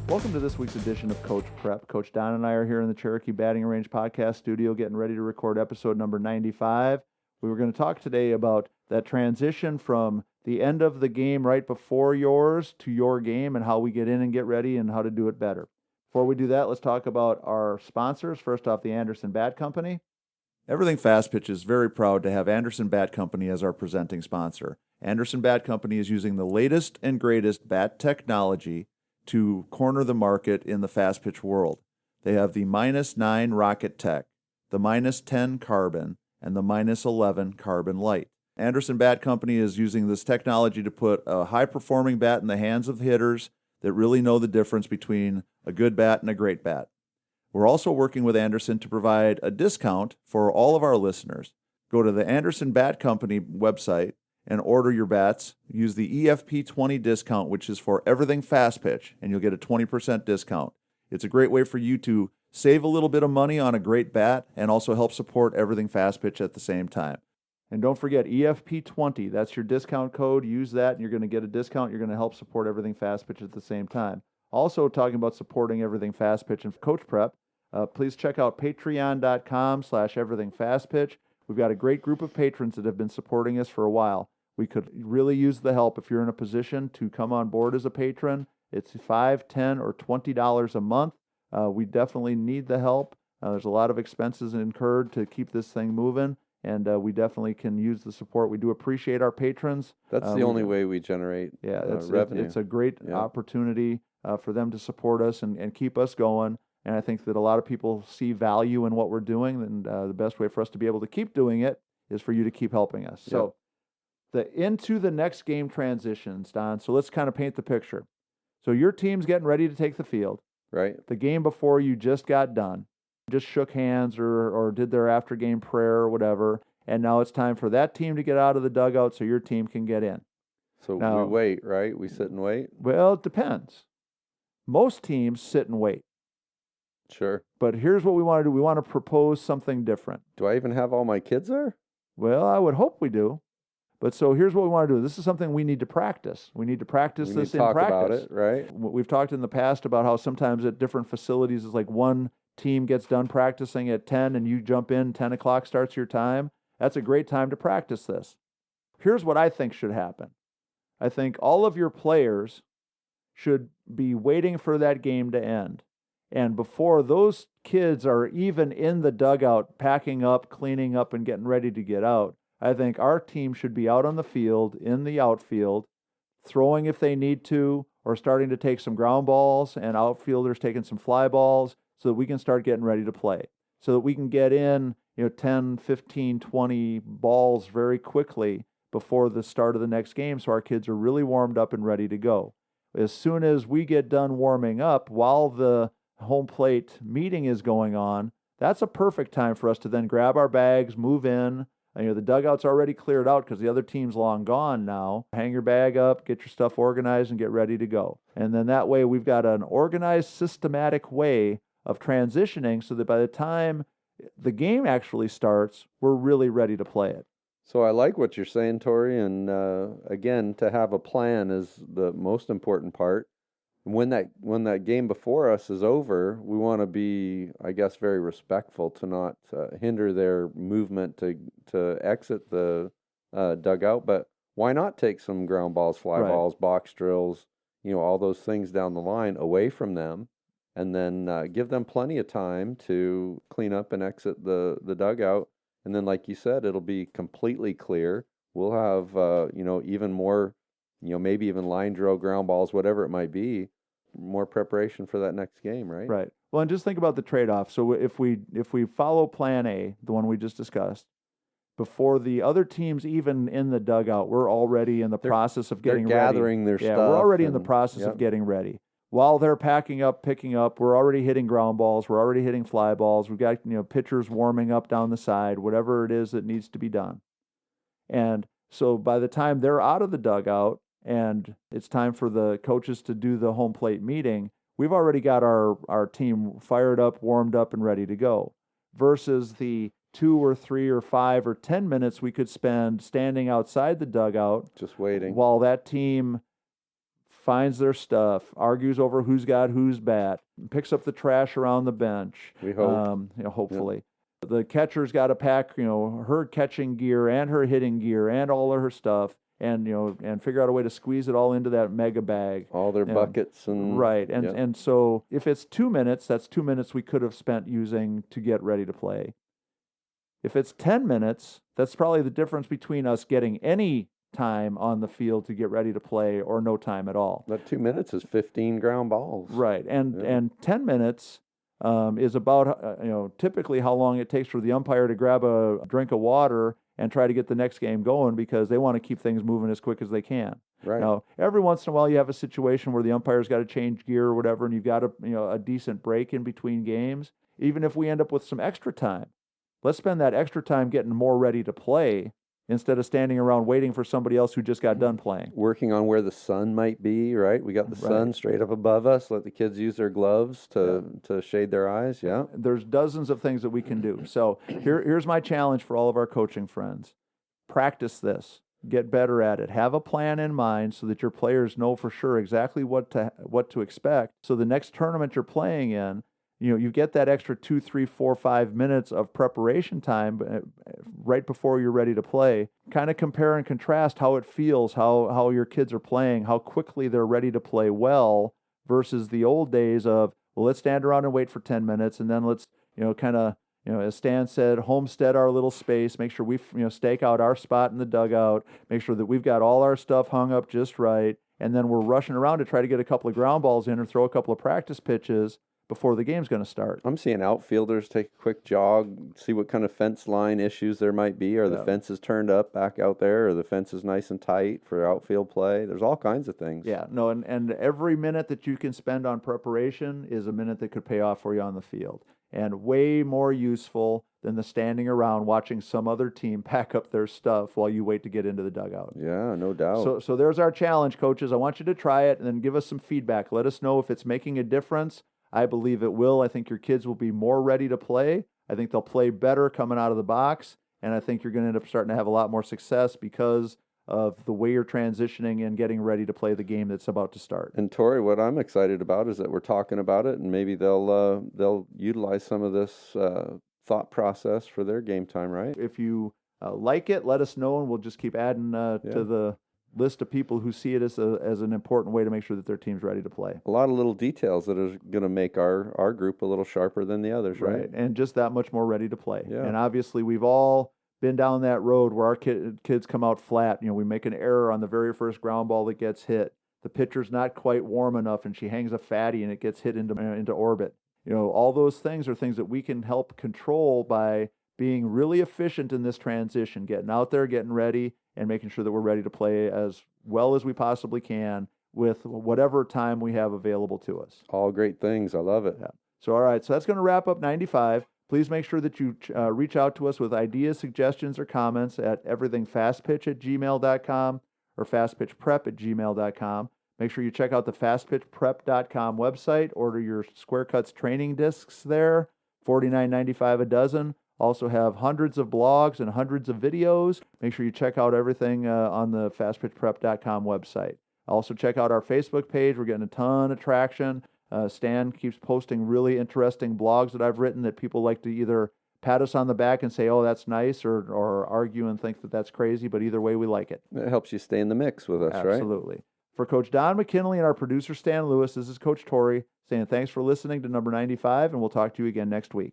Welcome to this week's edition of Coach Prep. Coach Don and I are here in the Cherokee Batting Range podcast studio getting ready to record episode number 95. We were going to talk today about that transition from the end of the game right before yours to your game and how we get in and get ready and how to do it better. Before we do that, let's talk about our sponsors. First off, the Anderson Bat Company. Everything Fastpitch is very proud to have Anderson Bat Company as our presenting sponsor. Anderson Bat Company is using the latest and greatest bat technology to corner the market in the Fastpitch world. They have the -9 Rocket Tech, the -10 Carbon, and the -11 Carbon Light. Anderson Bat Company is using this technology to put a high-performing bat in the hands of hitters that really know the difference between a good bat and a great bat. We're also working with Anderson to provide a discount for all of our listeners. Go to the Anderson Bat Company website and order your bats. Use the EFP20 discount, which is for everything Fastpitch, and you'll get a 20% discount. It's a great way for you to save a little bit of money on a great bat and also help support everything Fastpitch at the same time. And don't forget, EFP20, that's your discount code. Use that, and you're going to get a discount. You're going to help support everything Fastpitch at the same time. Also, talking about supporting everything Fastpitch and Coach Prep, please check out patreon.com/everythingfastpitch. We've got a great group of patrons that have been supporting us for a while. We could really use the help if you're in a position to come on board as a patron. It's $5, $10, or $20 a month. We definitely need the help. There's a lot of expenses incurred to keep this thing moving, and we definitely can use the support. We do appreciate our patrons. That's the only way we generate revenue. It's a great opportunity for them to support us and keep us going. And I think that a lot of people see value in what we're doing, and the best way for us to be able to keep doing it is for you to keep helping us. Yep. So the into the next game transitions, Don. So let's kind of paint the picture. So your team's getting ready to take the field. Right. The game before you just got done, just shook hands or did their after-game prayer or whatever, and now it's time for that team to get out of the dugout so your team can get in. So now, we wait, right? We sit and wait? Well, it depends. Most teams sit and wait. Sure. But here's what we want to do. We want to propose something different. Do I even have all my kids there? Well, I would hope we do. But so here's what we want to do. This is something we need to practice. We need to practice this in practice. Talk about it, right? We've talked in the past about how sometimes at different facilities, it's like one team gets done practicing at 10 and you jump in, 10 o'clock starts your time. That's a great time to practice this. Here's what I think should happen. I think all of your players should be waiting for that game to end. And before those kids are even in the dugout, packing up, cleaning up, and getting ready to get out, I think our team should be out on the field, in the outfield, throwing if they need to, or starting to take some ground balls, and outfielders taking some fly balls, so that we can start getting ready to play. So that we can get in 10, 15, 20 balls very quickly before the start of the next game, so our kids are really warmed up and ready to go. As soon as we get done warming up, while the home plate meeting is going on, that's a perfect time for us to then grab our bags, move in. The dugout's already cleared out because the other team's long gone now. Hang your bag up, get your stuff organized, and get ready to go. And then that way we've got an organized, systematic way of transitioning so that by the time the game actually starts, we're really ready to play it. So I like what you're saying, Tori, and again, to have a plan is the most important part. When that game before us is over, we want to be, I guess, very respectful to not hinder their movement to exit the dugout. But why not take some ground balls, fly balls, box drills, all those things down the line away from them, and then give them plenty of time to clean up and exit the dugout. And then, like you said, it'll be completely clear. We'll have even more, maybe even line drill, ground balls, whatever it might be. More preparation for that next game, right? Right. Well, and just think about the trade-off. So if we follow Plan A, the one we just discussed, before the other team's even in the dugout, we're already in the process of getting ready. They're gathering their stuff. We're already in the process of getting ready. While they're packing up, picking up, we're already hitting ground balls. We're already hitting fly balls. We've got pitchers warming up down the side, whatever it is that needs to be done. And so by the time they're out of the dugout, and it's time for the coaches to do the home plate meeting, we've already got our team fired up, warmed up, and ready to go. Versus the 2 or 3 or 5 or 10 minutes we could spend standing outside the dugout. Just waiting. While that team finds their stuff, argues over who's got whose bat, picks up the trash around the bench. We hope. Hopefully. Yep. The catcher's got to pack, her catching gear and her hitting gear and all of her stuff, and figure out a way to squeeze it all into that mega bag. All their buckets and right. And so if it's 2 minutes, that's 2 minutes we could have spent using to get ready to play. If it's 10 minutes, that's probably the difference between us getting any time on the field to get ready to play or no time at all. That 2 minutes is 15 ground balls. Right. And 10 minutes is about typically how long it takes for the umpire to grab a drink of water and try to get the next game going, because they want to keep things moving as quick as they can. Right. Now, every once in a while you have a situation where the umpire's got to change gear or whatever, and you've got a decent break in between games. Even if we end up with some extra time, let's spend that extra time getting more ready to play instead of standing around waiting for somebody else who just got done playing. Working on where the sun might be, right? We got the sun straight up above us. Let the kids use their gloves to shade their eyes. Yeah. There's dozens of things that we can do. So here's my challenge for all of our coaching friends. Practice this. Get better at it. Have a plan in mind so that your players know for sure exactly what to expect. So the next tournament you're playing in, you get that extra 2, 3, 4, 5 minutes of preparation time right before you're ready to play. Kind of compare and contrast how it feels, how your kids are playing, how quickly they're ready to play well, versus the old days of, well, let's stand around and wait for 10 minutes, and then let's, as Stan said, homestead our little space, make sure we, stake out our spot in the dugout, make sure that we've got all our stuff hung up just right, and then we're rushing around to try to get a couple of ground balls in or throw a couple of practice pitches before the game's going to start. I'm seeing outfielders take a quick jog, see what kind of fence line issues there might be. Are the fences turned up back out there? Or the fence is nice and tight for outfield play? There's all kinds of things. Yeah, no, and every minute that you can spend on preparation is a minute that could pay off for you on the field. And way more useful than the standing around watching some other team pack up their stuff while you wait to get into the dugout. Yeah, no doubt. So there's our challenge, coaches. I want you to try it and then give us some feedback. Let us know if it's making a difference. I believe it will. I think your kids will be more ready to play. I think they'll play better coming out of the box. And I think you're going to end up starting to have a lot more success because of the way you're transitioning and getting ready to play the game that's about to start. And Tori, what I'm excited about is that we're talking about it, and maybe they'll utilize some of this thought process for their game time, right? If you like it, let us know, and we'll just keep adding to the list of people who see it as an important way to make sure that their team's ready to play. A lot of little details that are going to make our group a little sharper than the others, right? And just that much more ready to play. Yeah. And obviously we've all been down that road where our kids come out flat. We make an error on the very first ground ball that gets hit. The pitcher's not quite warm enough, and she hangs a fatty, and it gets hit into orbit. All those things are things that we can help control by being really efficient in this transition, getting out there, getting ready, and making sure that we're ready to play as well as we possibly can with whatever time we have available to us. All great things. I love it. Yeah. So, all right. So that's going to wrap up 95. Please make sure that you reach out to us with ideas, suggestions, or comments at everythingfastpitch@gmail.com or fastpitchprep@gmail.com. Make sure you check out the fastpitchprep.com website. Order your Square Cuts training discs there, $49.95 a dozen. Also have hundreds of blogs and hundreds of videos. Make sure you check out everything on the fastpitchprep.com website. Also check out our Facebook page. We're getting a ton of traction. Stan keeps posting really interesting blogs that I've written that people like to either pat us on the back and say, oh, that's nice, or argue and think that that's crazy, but either way, we like it. It helps you stay in the mix with us, right? Absolutely. For Coach Don McKinley and our producer, Stan Lewis, this is Coach Torrey saying thanks for listening to number 95, and we'll talk to you again next week.